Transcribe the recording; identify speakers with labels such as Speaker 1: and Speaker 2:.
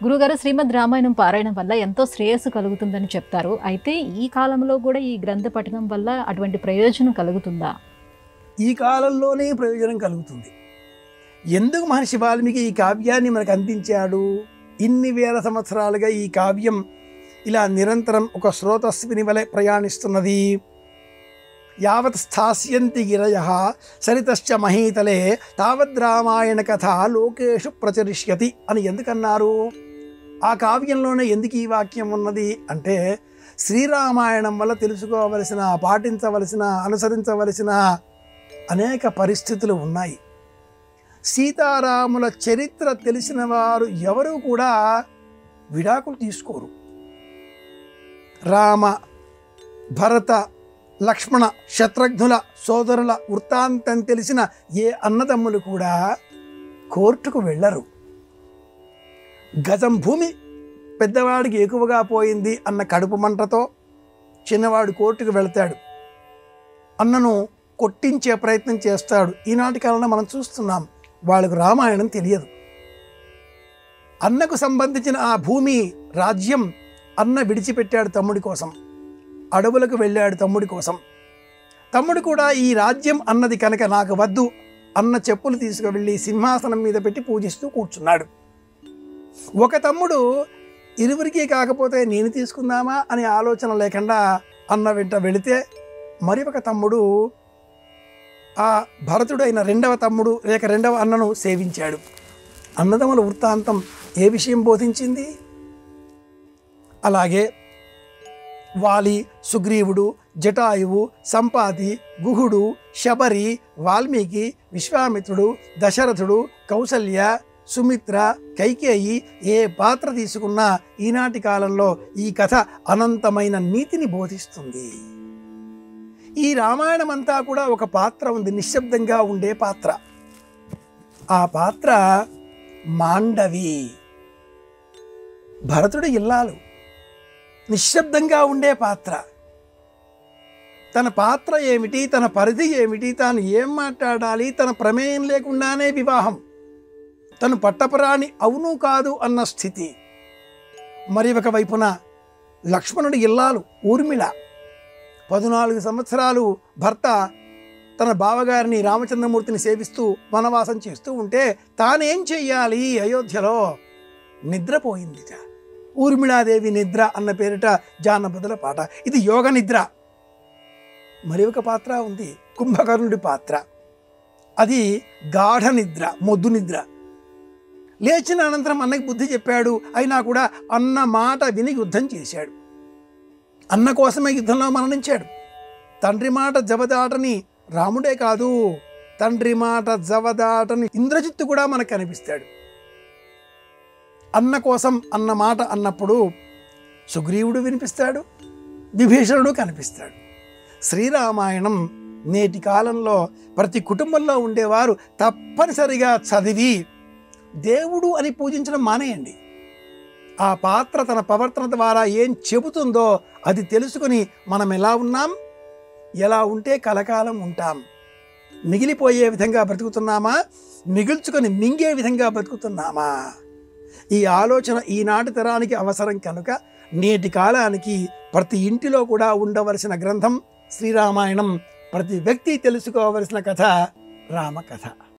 Speaker 1: గురుగారు, శ్రీమద్ రామాయణం పారాయణం వల్ల ఎంతో శ్రేయస్సు కలుగుతుందని చెప్తారు. అయితే ఈ కాలంలో కూడా ఈ గ్రంథ పఠనం వల్ల అటువంటి ప్రయోజనం కలుగుతుందా?
Speaker 2: ఈ కాలంలోనే ప్రయోజనం కలుగుతుంది. ఎందుకు మహర్షి వాల్మీకి ఈ కావ్యాన్ని మనకు అందించాడు? ఇన్ని వేల సంవత్సరాలుగా ఈ కావ్యం ఇలా నిరంతరం ఒక స్రోతస్విని వలె ప్రయాణిస్తున్నది. యావత్ స్థాస్యంతి గిరయః సరితశ్చ మహీతలే తావద్ రామాయణ కథ లోకేషు ప్రచరిష్యతి అని ఎందుకన్నారు? ఆ కావ్యంలోనే ఎందుకు ఈ వాక్యం ఉన్నది అంటే, శ్రీరామాయణం వల్ల తెలుసుకోవలసిన, పాటించవలసిన, అనుసరించవలసిన అనేక పరిస్థితులు ఉన్నాయి. సీతారాముల చరిత్ర తెలిసిన వారు ఎవరూ కూడా విడాకులు తీసుకోరు. రామ, భరత, లక్ష్మణ, శత్రుఘ్నుల సోదరుల వృత్తాంతం తెలిసిన ఏ అన్నదమ్ములు కూడా కోర్టుకు వెళ్ళరు. గజం భూమి పెద్దవాడికి ఎక్కువగా పోయింది అన్న కడుపు మంటతో చిన్నవాడు కోర్టుకు వెళతాడు, అన్నను కొట్టించే ప్రయత్నం చేస్తాడు. ఈనాటి కాలంలో మనం చూస్తున్నాం, వాళ్ళకు రామాయణం తెలియదు. అన్నకు సంబంధించిన ఆ భూమి, రాజ్యం అన్న విడిచిపెట్టాడు తమ్ముడి కోసం, అడవులకు వెళ్ళాడు తమ్ముడి కోసం. తమ్ముడు కూడా ఈ రాజ్యం అన్నది కనుక నాకు వద్దు అన్న చెప్పులు తీసుకువెళ్ళి సింహాసనం మీద పెట్టి పూజిస్తూ కూర్చున్నాడు. ఒక తమ్ముడు ఇరువురికి కాకపోతే నేను తీసుకుందామా అనే ఆలోచన లేకుండా అన్న వెంట వెళితే, మరి ఒక తమ్ముడు ఆ భరతుడైన రెండవ తమ్ముడు లేక రెండవ అన్నను సేవించాడు. అన్నదమ్ముల వృత్తాంతం ఏ విషయం బోధించింది? అలాగే వాలి, సుగ్రీవుడు, జటాయువు, సంపాతి, గుహుడు, శబరి, వాల్మీకి, విశ్వామిత్రుడు, దశరథుడు, కౌసల్య, సుమిత్ర, కైకేయి ఏ పాత్ర తీసుకున్నా ఈనాటి కాలంలో ఈ కథ అనంతమైన నీతిని బోధిస్తుంది. ఈ రామాయణం అంతా కూడా ఒక పాత్ర ఉంది, నిశ్శబ్దంగా ఉండే పాత్ర. ఆ పాత్ర మాండవి, భరతుడి ఇల్లాలు. నిశ్శబ్దంగా ఉండే పాత్ర. తన పాత్ర ఏమిటి, తన పరిధి ఏమిటి, తాను ఏం మాట్లాడాలి, తన ప్రమేయం లేకుండానే వివాహం, తను పట్టపురాణి అవును కాదు అన్న స్థితి. మరి ఒక వైపున లక్ష్మణుడి ఇల్లాలు ఊర్మిళ. 14 సంవత్సరాలు భర్త తన బావగారిని రామచంద్రమూర్తిని సేవిస్తూ వనవాసం చేస్తూ ఉంటే తానేం చెయ్యాలి? అయోధ్యలో నిద్రపోయిందిట. ఊర్మిళాదేవి నిద్ర అన్న పేరిట జానపదుల పాట. ఇది యోగ నిద్ర. మరి ఒక పాత్ర ఉంది, కుంభకర్ణుడి పాత్ర. అది గాఢ నిద్ర, మొద్దు నిద్ర. లేచిన అనంతరం అన్నకి బుద్ధి చెప్పాడు, అయినా కూడా అన్న మాట విని యుద్ధం చేశాడు. అన్న కోసమే యుద్ధంలో మరణించాడు. తండ్రి మాట జవదాటని రాముడే కాదు, తండ్రి మాట జవదాటని ఇంద్రజిత్తు కూడా మనకు కనిపిస్తాడు. అన్న కోసం అన్న మాట అన్నప్పుడు సుగ్రీవుడు వినిపిస్తాడు, విభీషణుడు కనిపిస్తాడు. శ్రీరామాయణం నేటి కాలంలో ప్రతి కుటుంబంలో ఉండేవారు తప్పనిసరిగా చదివి దేవుడు అని పూజించడం మానేయండి. ఆ పాత్ర తన ప్రవర్తన ద్వారా ఏం చెబుతుందో అది తెలుసుకుని మనం ఎలా ఉన్నాం, ఎలా ఉంటే కలకాలం ఉంటాం, మిగిలిపోయే విధంగా బ్రతుకుతున్నామా, మిగుల్చుకొని మింగే విధంగా బ్రతుకుతున్నామా? ఈ ఆలోచన ఈనాటి తరానికి అవసరం కనుక నేటి కాలానికి ప్రతి ఇంటిలో కూడా ఉండవలసిన గ్రంథం శ్రీరామాయణం. ప్రతి వ్యక్తి తెలుసుకోవలసిన కథ రామకథ.